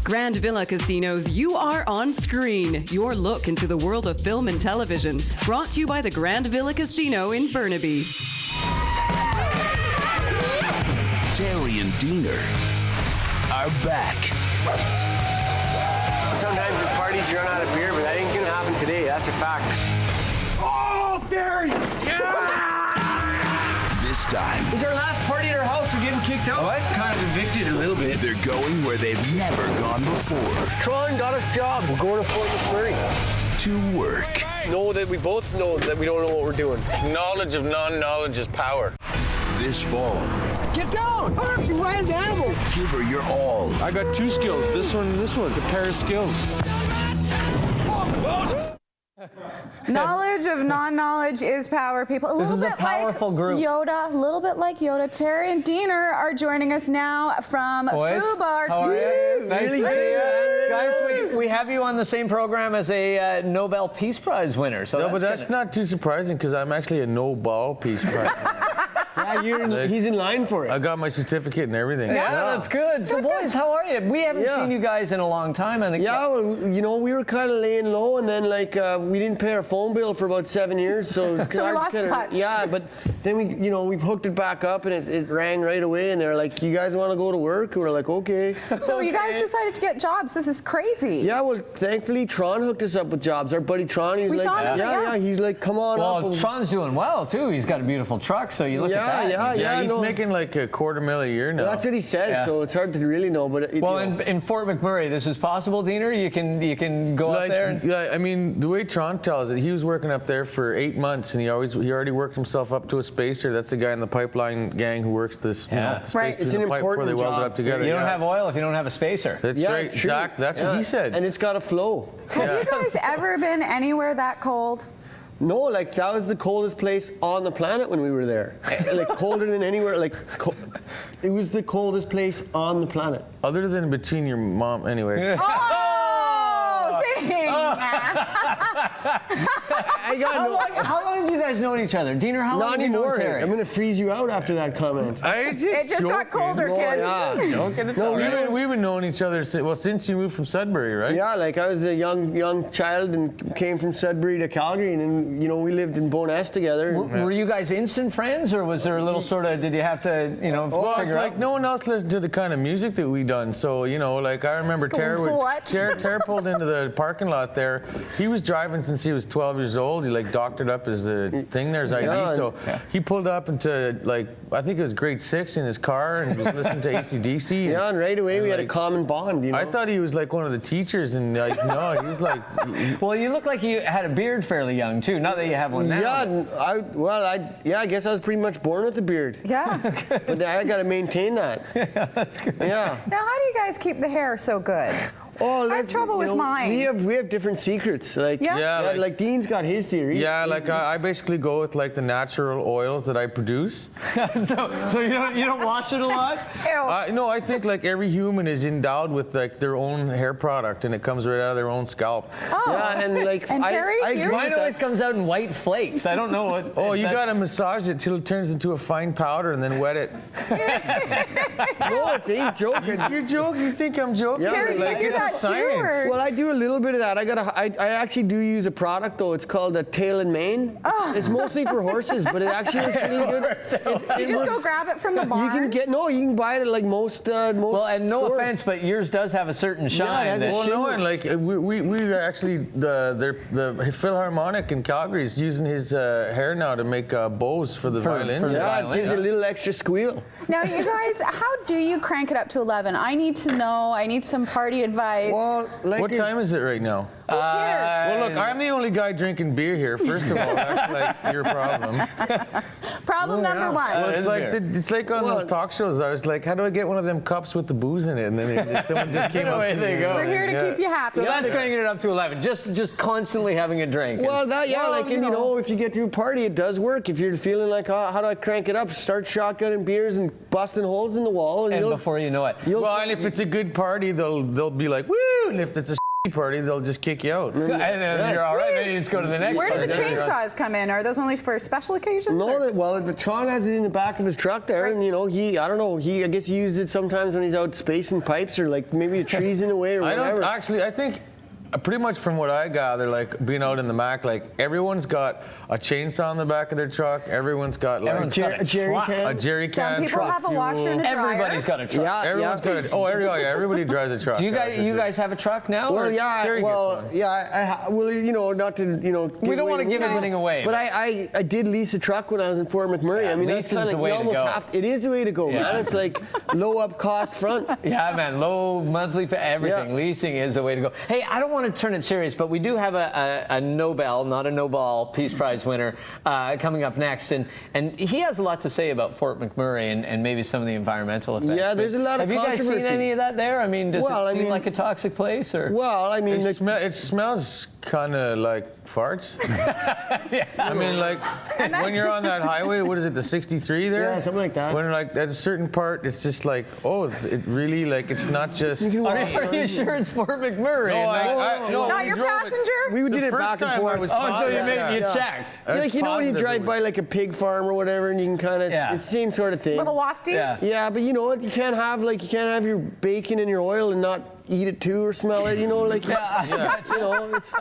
Grand Villa Casinos, you are on screen. Your look into the world of film and television. Brought to you by the Grand Villa Casino in Burnaby. Terry and Diener are back. Sometimes at parties you run out of beer, but that ain't gonna happen today. That's a fact. Oh, Terry! Yeah! This time, It's our last party at our house. We're getting kicked out. What? Kind of evicted a little bit. they're going where they've never gone before. Tron got us jobs. We're going to Fort McMurray. To work. Know that we both know that we don't know what we're doing. Knowledge of non-knowledge is power. This fall, Get down! You wild animal! give her your all. I got two skills, this one and this one, the pair of skills. Knowledge of non-knowledge is power, people. A little is a bit powerful like group. Yoda, a little bit like Yoda. Terry and Diener are joining us now from Boys, Fubar. how are you? Nice to Really? see you. Guys, we have you on the same program as a Nobel Peace Prize winner. So No, but that's not too surprising because I'm actually a Nobel Peace Prize. Yeah, he's in line for it. I got my certificate and everything. Yeah, that's good. So, boys, how are you? We haven't Yeah. seen you guys in a long time. I think. Yeah, well, you know, we were kind of laying low, and then we didn't pay our phone bill for about 7 years, so So we I lost kinda- touch. Yeah, but then we hooked it back up, and it rang right away, and they're like, "You guys want to go to work?" And we're like, "Okay." So you guys decided to get jobs. This is crazy. Yeah, well, thankfully Tron hooked us up with jobs. Our buddy Tron, he's We like, saw him, yeah. he's like, "Come on up." Well, and- Tron's doing well too. He's got a beautiful truck. So you look at that. Yeah, he's no. making like $250,000 a year now. That's what he says, Yeah. so it's hard to really know. But Well, in Fort McMurray, this is possible, Diener. You can go up there. Yeah, I mean, the way Tron tells it, he was working up there for 8 months, and he already worked himself up to a spacer. That's the guy in the pipeline gang who works this, Yeah. the space Right. through It's the an pipe before they important weld it job. up together. You don't yeah. have oil if you don't have a spacer. That's yeah, right, it's true. Zach. That's what he said. And it's got to flow. Have you guys ever been anywhere that cold? No, like that was the coldest place on the planet when we were there. Like colder than anywhere. It was the coldest place on the planet. Other than between your mom, anyway. Oh, sing! I got no. How long have you guys known each other, Diener? How long Not have you known anymore. Terry? I'm gonna freeze you out after that comment. It just got colder, Oh, kids. yeah. Joking. No, We've been knowing each other since you moved from Sudbury, right? Yeah, like I was a young child and came from Sudbury to Calgary, and then we lived in Bowness together. Were you guys instant friends, or was there a little sort of? Did you have to, Well, it's figure like out? no one else listened to the kind of music that we done. So, like I remember Tara What? Tara pulled into the parking lot there. He was driving since he was 12 years old. He like doctored up his thing there, his ID. Yeah. So he pulled up into I think it was grade 6 in his car and was listening to AC/DC. Yeah, and right away we had a common bond. I thought he was like one of the teachers, and no, he was like. Well, you look like you had a beard fairly young too. Not that you have one now. Yeah, I guess I was pretty much born with a beard. Yeah. But I got to maintain that. That's good. Yeah. Now, how do you guys keep the hair so good? Oh, I have trouble with mine. We have different secrets. Like Yeah? Yeah, like Dean's got his theory. Yeah, like I basically go with like the natural oils that I produce. so you don't wash it a lot? Ew. No, I think like every human is endowed with like their own hair product, and it comes right out of their own scalp. Oh. Yeah, and like And Terry, I you? agree Mine with always that. comes out in white flakes. I don't know what. Oh, if you that- gotta massage it till it turns into a fine powder, and then wet it. No, it's ain't joking. You're joking? You think I'm joking? Yeah, Terry, do like, you do it's that a too? science. Or? Well, I do a little bit of that. I actually do use a product though. It's called a tail and mane. It's mostly for horses, but it actually works really good. You just go grab it from the barn? You can buy it at like most. Well, and no stores. offense, but yours does have a certain shine. it has a that- Well, no, and like we actually the Philharmonic in Calgary is using his hair now to make bows for the violins. for the Yeah, it violin, gives you a little extra squeal. Now, you guys, how do you crank it up to 11? I need to know. I need some party advice. Well, like What time is it right now? Who cares? Well, look, I'm the only guy drinking beer here. First of all, that's like your problem. Problem number one. Well, is it's like on Well- those talk shows. I was like, how do I get one of them cups with the booze in it? And then someone just came up Away to they me. go. We're here to Yeah. keep you happy. So that's cranking it up to 11. Just constantly having a drink. Well, that Well, like, and if you get to a party, it does work. If you're feeling like, how do I crank it up? Start shotgunning beers and busting holes in the wall, and you'll- before you know it. you'll- Well, and if it's a good party, they'll be like, woo! And if it's a party, they'll just kick you out. And then you're all right. Then you just go to the next Where do party. the chainsaws come in? Are those only for special occasions? No, or- well, the Tron has it in the back of his truck there, and I don't know, I guess he uses it sometimes when he's out spacing pipes or like maybe a tree's in the way or whatever. I think pretty much from what I gather, like being out in the Mac, like everyone's got a chainsaw in the back of their truck. Everyone's got like Everyone's got a jerry truck. can. a jerry can. Some people truck have a fuel. washer and a dryer. Everybody's got a truck. Yeah, Everyone's got it. Oh, everybody drives a truck. Do you yeah, guys have a truck now? Well, or- yeah, Jerry gets one. not to, We don't want to give anything away. But I did lease a truck when I was in Fort McMurray. Yeah, I mean, that's leasing's kind the of, way you to almost go. have to, it is the way to go, Yeah. man. It's like low up cost front. Yeah, man, low monthly for everything. Yeah. Leasing is the way to go. Hey, I don't want to turn it serious, but we do have a Nobel, not a Nobel, Peace Prize winner coming up next, and he has a lot to say about Fort McMurray and maybe some of the environmental effects. Yeah, there's a lot of Have you guys seen controversy. any of that there? I mean, does Well, it I seem mean- like a toxic place, or? Well, I mean, It smells kind of like farts. I mean, like when you're on that highway, what is it, the 63 there? Yeah, something like that. When like at a certain part, it's just like, oh, it really like it's not just. Are you sure it's Fort McMurray? No, Not we your drove it- passenger? we did The it first back and time I forth. was Oh, so you Yeah. checked. I was Like, you know when you positive drive it by was- like a pig farm or whatever, and you can kind of, Yeah. it's the same sort of thing. Little wafty? Yeah. Yeah, but you know what? You can't have your bacon and your oil and not eat it too or smell it. You know, like you know, it's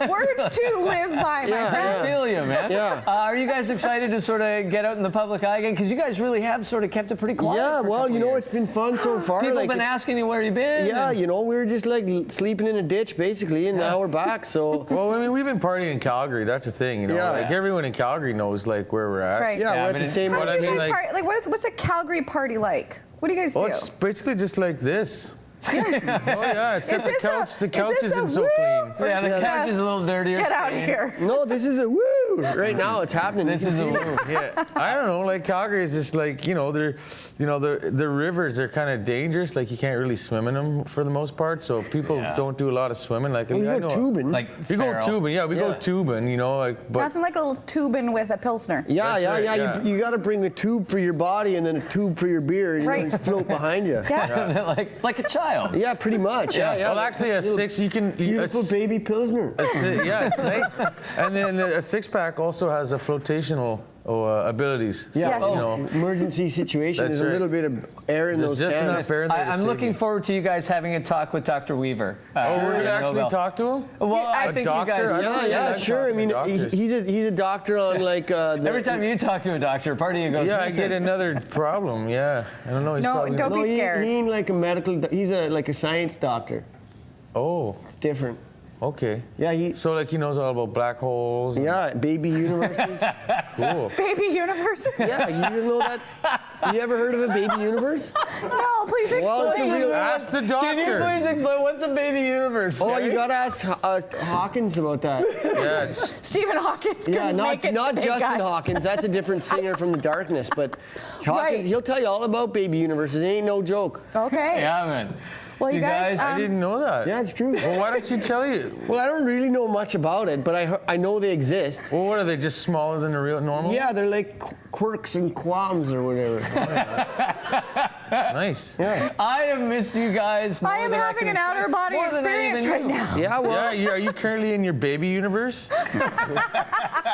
Words to live by, my Yeah, friend. I feel you, man. Yeah. Are you guys excited to sort of get out in the public eye again? Because you guys really have sort of kept it pretty quiet. yeah. for a Well, couple you know, years. it's been fun so far. People like, have been asking you where you've been. yeah, and- you know, we were just like sleeping in a ditch basically, and now we're back. So Well, I mean, we've been partying in Calgary. That's the thing, you know. Yeah. Like everyone in Calgary knows like where we're at. Right. yeah, Yeah, we're but at the it- same. How What do I you mean, guys like- party? Like, what's a Calgary party like? What do you guys do? Well, it's basically just like this. Oh yeah, except this the couch this a isn't so woo? clean. Yeah, the This is couch a- is a little dirtier. Get out of here. No, this is a woo right now. It's happening. This is a woo. Yeah, I don't know. Like Calgary is just like the rivers are kind of dangerous. Like you can't really swim in them for the most part. So people don't do a lot of swimming. Like Well, you I go know- tubing. Like We go feral. tubing. Yeah, we go Yeah. tubing. You know, like but Nothing like a little tubing with a Pilsner. yeah, That's right, yeah. You got to bring a tube for your body and then a tube for your beer, and Right. you float behind you. Yeah. like a child. Yeah, pretty much. Yeah, yeah. well, actually, a six you can. Beautiful baby pilsner. Yeah, it's nice. And then a six-pack also has a flotational abilities. Yeah, So, you know, emergency situation. That's There's a right. little bit of air in there's those just cans. enough air in there to I'm save looking you. forward to you guys having a talk with Dr. Weaver. Oh, we're at gonna actually Nobel. talk to him. Well, I A think doctor? you guys. I don't Yeah, know. yeah, I'm sure. I talking mean, doctors. he's a doctor on like. Every time you talk to a doctor, part of you goes. Yeah, I missing. get another problem. Yeah, I don't know. He's No, probably don't No, be scared. he ain't like a medical. He's like a science doctor. Oh, Different. okay. Yeah, So like he knows all about black holes. and- Yeah, baby universes. Cool. Baby universe? Yeah, you didn't know that? You ever heard of a baby universe? No, please explain. Well, it's a real. Ask the doctor. Can you please explain what's a baby universe? Oh, Terry? you gotta ask Hawkins about that. Yeah, it's- Stephen Hawkins Yeah, couldn't make it not today, Justin guys. Hawkins. That's a different singer from the darkness. But Hawkins, Right. he'll tell you all about baby universes. It ain't no joke. Okay. Yeah, man. Well, you guys, I didn't know that. Yeah, it's true. Well, why don't you tell you? Well, I don't really know much about it, but I know they exist. Well, what are they? Just smaller than the real normal? Yeah, they're like quirks and qualms or whatever. Nice. Yeah. I have missed you guys. I am having an outer body experience right now. Yeah, well. Yeah, are you currently in your baby universe?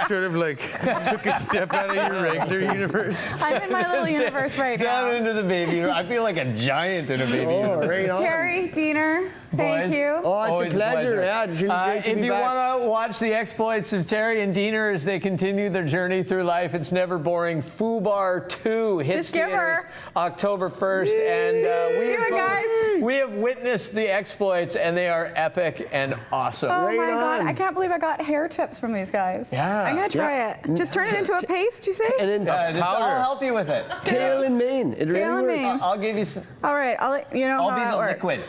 Sort of like took a step out of your regular universe. I'm in my little universe right Down now. into the baby universe. I feel like a giant in a baby Oh, universe. right on. Terry, Diener, thank Boys. you. Oh, it's Always a pleasure. Yeah, it's really great to if be you back. want to watch the exploits of Terry and Diener as they continue their journey through life, it's never boring. Fubar 2 hits Just give theaters her. October 1st, and Do it, guys. we have witnessed the exploits, and they are epic and awesome. Oh Right my God, on. I can't believe I got hair tips from these guys. Yeah. I'm gonna try it. Just turn it into a paste, you say? And then I'll help you with it. tail and mane. It Tail and really works. mane. I'll give you some. All right, I'll let you know I'll how be that the works. liquid.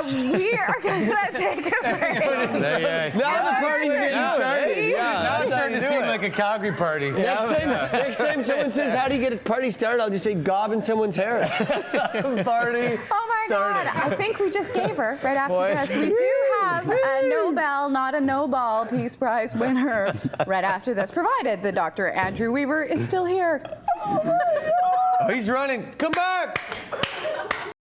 We are gonna take a break. Now the party's getting started. Now it's starting to do seem it. like a Calgary party. Next time someone says, how do you get a party started? I'll just say, gobbing someone's hair. Party. Oh my God, I think we just gave her right after Boys. this. We do have a Nobel, not a Nobel Peace Prize winner right after this, provided that Dr. Andrew Weaver is still here. Oh, he's running. Come back.